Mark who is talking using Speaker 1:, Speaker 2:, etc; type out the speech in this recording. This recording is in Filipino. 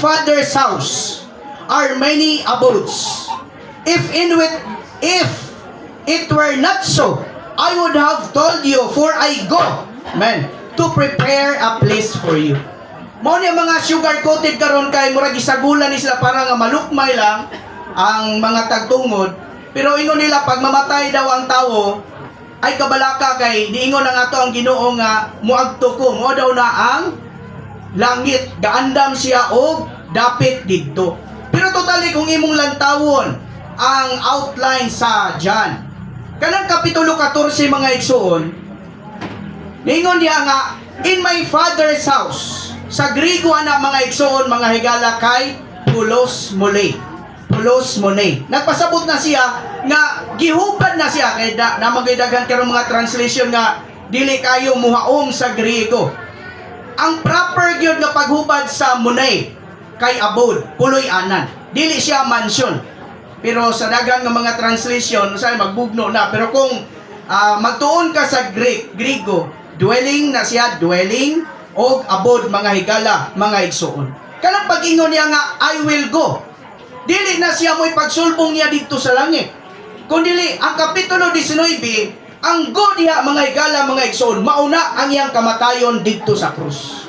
Speaker 1: Father's house are many abodes. If it were not so, I would have told you, for I go, amen, to prepare a place for you. Mao ni mga sugar-coated karon kay murag isagulan ni sila para nga malukmay lang ang mga tagtungod. Pero ingon nila pag mamatay daw ang tawo ay kabalaka kay niingon ang ato ang Ginoo nga muadto ko, mo daw na ang langit, gaandam siya og dapit didto. Pero totally kung imong lantawon ang outline sa John, kanang kapitulo 14 mga igsoon, ningon niya nga, in my Father's house, sa Griego ana mga igsoon, mga higala kay pulos mole. Pulos mone. Nagpasabot na siya nga gihubad na siya kay namagidaghan karong mga translation nga dili kayo muhaom sa Griego. Ang proper gyud nga paghubad sa mone kay abode, puloy anan. Dili siya mansion. Pero sa daghang nga mga translation, say magbugno na. Pero kung magtuon ka sa Griego, dwelling na siya, dwelling og abode mga higala, mga igsoon. Kanang pag-ingon niya nga I will go. Dili na siya mo'y pagsulbong niya dito sa langit. Kundili ang kapitulo 19, ang go diha mga higala, mga igsoon, mauna ang iyang kamatayon dito sa krus.